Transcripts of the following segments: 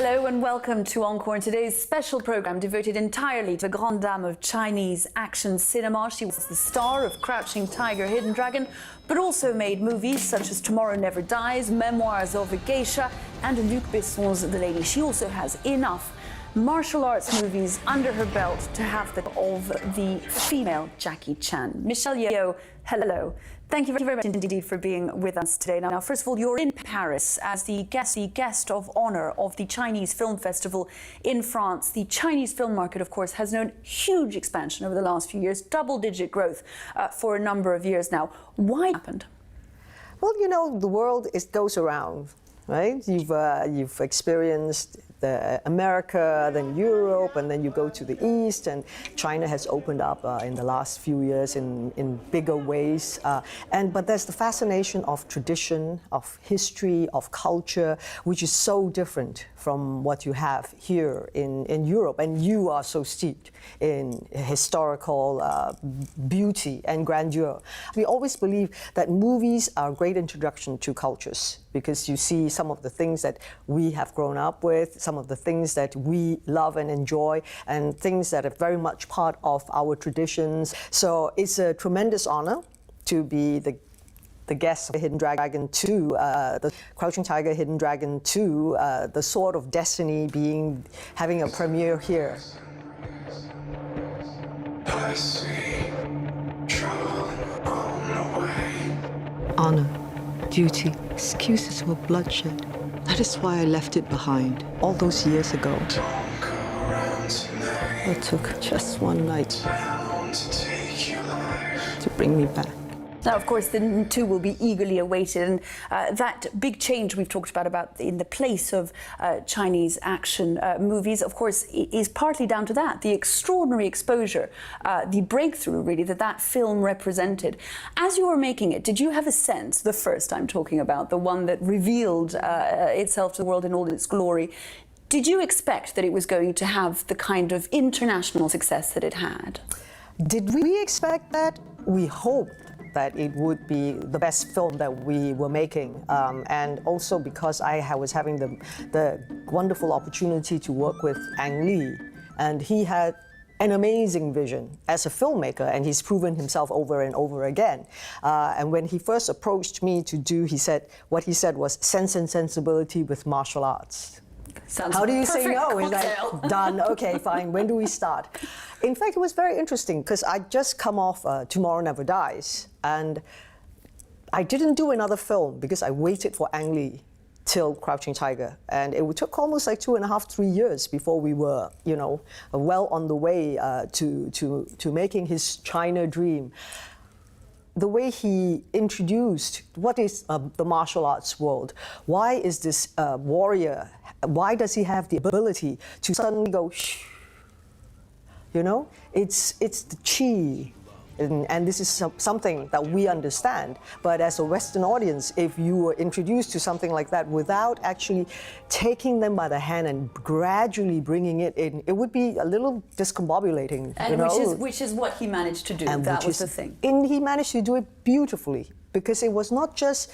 Hello and welcome to Encore, in today's special program devoted entirely to the grande dame of Chinese action cinema. She was the star of Crouching Tiger, Hidden Dragon, but also made movies such as Tomorrow Never Dies, Memoirs of a Geisha, and Luc Besson's The Lady. She also has enough martial arts movies under her belt to have the of the female Jackie Chan. Michelle Yeoh, hello. Thank you very much indeed for being with us today. Now, first of all, you're in Paris as the guest of honor of the Chinese Film Festival in France. The Chinese film market, of course, has known huge expansion over the last few years, double-digit growth for a number of years now. Why happened? Well, you know, the world goes around, right? You've experienced America, then Europe, and then you go to the East, and China has opened up in the last few years in bigger ways. But there's the fascination of tradition, of history, of culture, which is so different from what you have here in Europe. And you are so steeped in historical beauty and grandeur. We always believe that movies are a great introduction to cultures, because you see some of the things that we have grown up with, some of the things that we love and enjoy, and things that are very much part of our traditions. So it's a tremendous honor to be the guest of Hidden Dragon 2, the Crouching Tiger, Hidden Dragon 2, the Sword of Destiny having a premiere here. I see trouble on the way. Honor, duty, excuses for bloodshed. That is why I left it behind all those years ago. Don't go around tonight. It took just one night Bound to take your life. to bring me back. Now, of course, the two will be eagerly awaited, and that big change we've talked about in the place of Chinese action movies, of course, is partly down to that, the extraordinary exposure, the breakthrough, really, that film represented. As you were making it, did you have a sense, the first I'm talking about, the one that revealed itself to the world in all its glory, did you expect that it was going to have the kind of international success that it had? Did we expect that? We hoped that it would be the best film that we were making. And also because I was having the wonderful opportunity to work with Ang Lee, and he had an amazing vision as a filmmaker, and he's proven himself over and over again. And when he first approached me to do, what he said was Sense and Sensibility with martial arts. Sounds How do you like say no? perfect He's like, cocktail. done, okay, fine, when do we start? In fact, it was very interesting, because I'd just come off Tomorrow Never Dies, and I didn't do another film because I waited for Ang Lee till Crouching Tiger. And it took almost like 2.5, 3 years before we were, you know, well on the way to making his China dream. The way he introduced what is the martial arts world, why is this warrior, why does he have the ability to suddenly go, shh, you know? It's the chi, and this is something that we understand. But as a Western audience, if you were introduced to something like that without actually taking them by the hand and gradually bringing it in, it would be a little discombobulating. And you know? which is what he managed to do. And that was the thing. And he managed to do it beautifully, because it was not just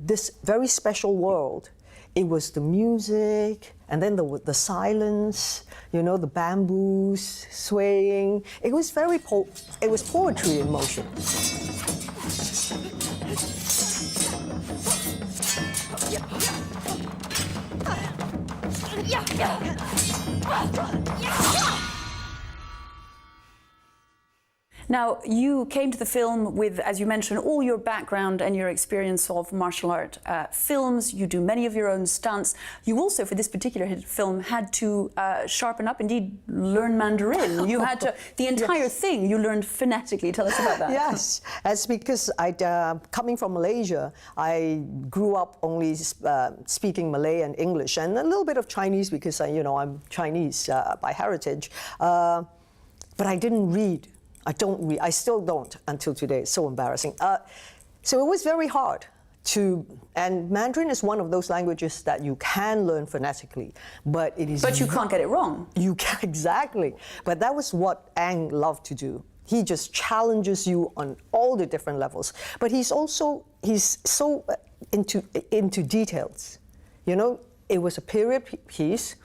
this very special world. It was the music, and then the silence, you know, the bamboos swaying. It was it was poetry in motion. Now, you came to the film with, as you mentioned, all your background and your experience of martial art films. You do many of your own stunts. You also, for this particular film, had to sharpen up, indeed, learn Mandarin. You had to, the entire thing, you learned phonetically. Tell us about that. Yes, that's because coming from Malaysia, I grew up only speaking Malay and English, and a little bit of Chinese, because you know, I'm Chinese by heritage. But I didn't read. I don't read. I still don't until today. It's so embarrassing. So it was very hard and Mandarin is one of those languages that you can learn phonetically, but it is. But you can't get it wrong. You can, exactly. But that was what Ang loved to do. He just challenges you on all the different levels. But he's so into details. You know, it was a period piece.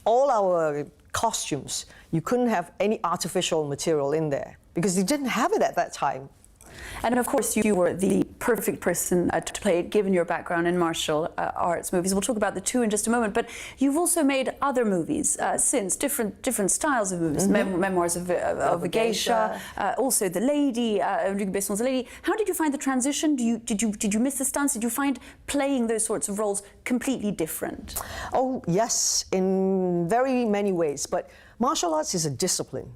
All our costumes, you couldn't have any artificial material in there because you didn't have it at that time. And of course, you were the perfect person to play it, given your background in martial arts movies. We'll talk about the two in just a moment. But you've also made other movies since, different styles of movies. Memoirs of a Geisha, also The Lady, Luc Besson's The Lady. How did you find the transition? Did you miss the stunts? Did you find playing those sorts of roles completely different? Oh, yes, in very many ways. But martial arts is a discipline.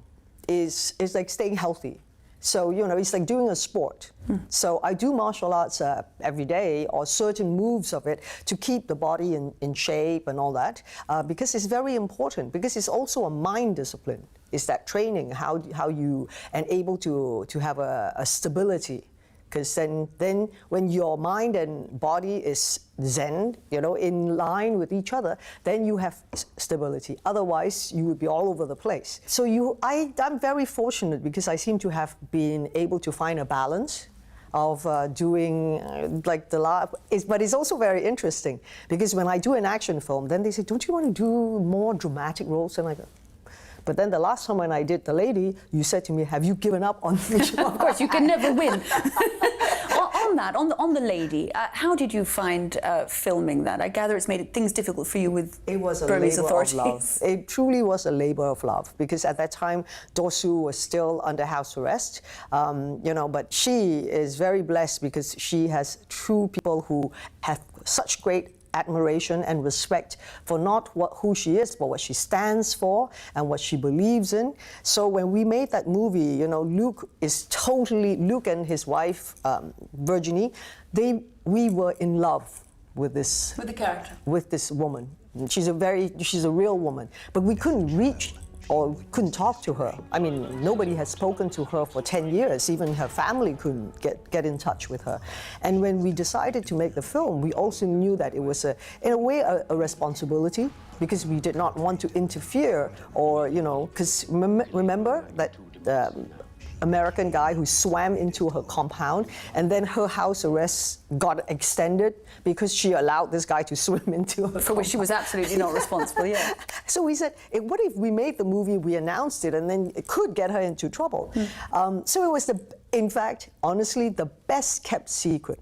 It's like staying healthy. So, it's like doing a sport. So I do martial arts every day, or certain moves of it, to keep the body in shape and all that, because it's very important, because it's also a mind discipline. It's that training, how you are able to have a stability. Because then when your mind and body is zen, in line with each other, then you have stability. Otherwise, you would be all over the place. So I'm very fortunate because I seem to have been able to find a balance of doing but it's also very interesting because when I do an action film, then they say, don't you want to do more dramatic roles? And I go, but then the last time when I did The Lady, you said to me, have you given up on me? Of course, you can never win. On The Lady, how did you find filming that? I gather it's made things difficult for you with Burmese authorities. Of love. It truly was a labor of love because at that time, Dosu was still under house arrest. But she is very blessed because she has true people who have such great admiration and respect for not who she is, but what she stands for and what she believes in. So when we made that movie, Luc and his wife, Virginie, we were in love with this. With the character. With this woman. She's a real woman. But we couldn't reach or couldn't talk to her. I mean, nobody has spoken to her for 10 years. Even her family couldn't get in touch with her. And when we decided to make the film, we also knew that it was, in a way, a responsibility because we did not want to interfere or, because remember that American guy who swam into her compound, and then her house arrest got extended because she allowed this guy to swim into her For which she was absolutely not responsible, yeah. So we said, what if we made the movie, we announced it, and then it could get her into trouble? So it was, in fact, honestly, the best kept secret.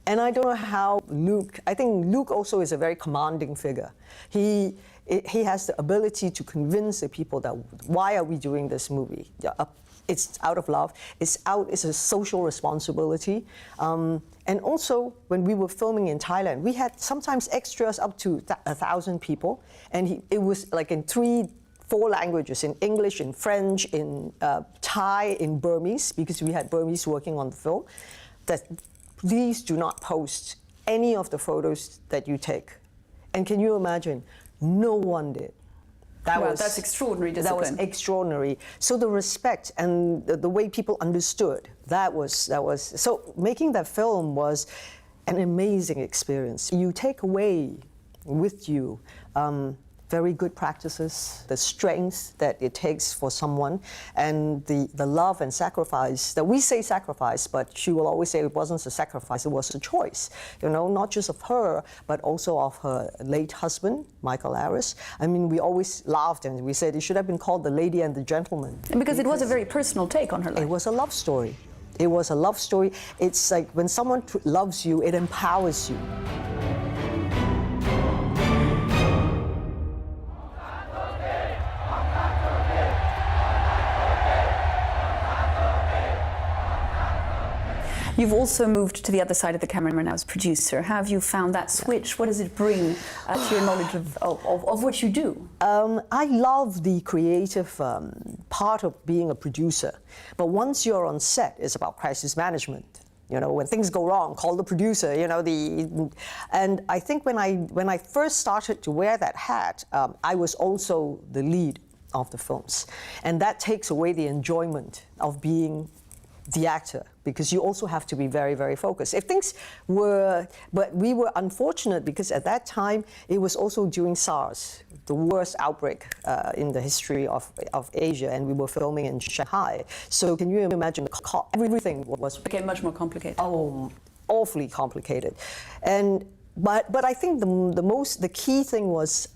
And I don't know how I think Luc also is a very commanding figure. He has the ability to convince the people that why are we doing this movie? It's out of love. It's a social responsibility. And also, when we were filming in Thailand, we had sometimes extras up to 1,000 people. And it was like in 3-4 languages, in English, in French, in Thai, in Burmese, because we had Burmese working on the film, that please do not post any of the photos that you take. And can you imagine? No one did. That's extraordinary discipline. That was extraordinary. So the respect and the way people understood, that was. So making that film was an amazing experience. You take away with you very good practices, the strength that it takes for someone, and the love and sacrifice that we say sacrifice, but she will always say it wasn't a sacrifice, it was a choice, not just of her, but also of her late husband, Michael Aris. I mean, we always laughed and we said it should have been called The Lady and the Gentleman. And because it was a very personal take on her life. It was a love story. It was a love story. It's like when someone loves you, it empowers you. You've also moved to the other side of the camera now as producer. Have you found that switch? What does it bring to your knowledge of what you do? I love the creative part of being a producer. But once you're on set, it's about crisis management. When things go wrong, call the producer, and I think when I first started to wear that hat, I was also the lead of the films. And that takes away the enjoyment of being the actor, because you also have to be very, very focused. But we were unfortunate because at that time, it was also during SARS, the worst outbreak in the history of Asia, and we were filming in Shanghai. So can you imagine, everything became much more complicated. Oh, awfully complicated. And But I think the key thing was,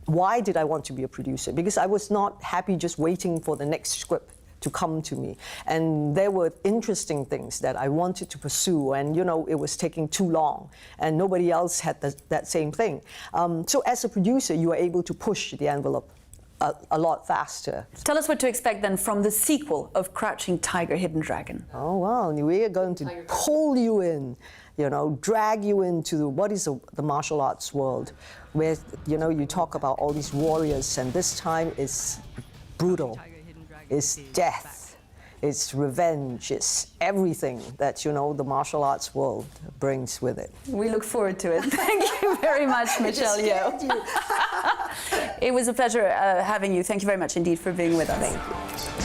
why did I want to be a producer? Because I was not happy just waiting for the next script to come to me. And there were interesting things that I wanted to pursue, and it was taking too long, and nobody else had that same thing. So as a producer, you are able to push the envelope a lot faster. Tell us what to expect then from the sequel of Crouching Tiger, Hidden Dragon. Oh, well, we are going to pull you in, drag you into what is the martial arts world, where, you talk about all these warriors, and this time it's brutal. It's death, it's revenge, it's everything that, the martial arts world brings with it. We look forward to it. Thank you very much, Michelle Yeoh. It was a pleasure having you. Thank you very much indeed for being with us. Thank you.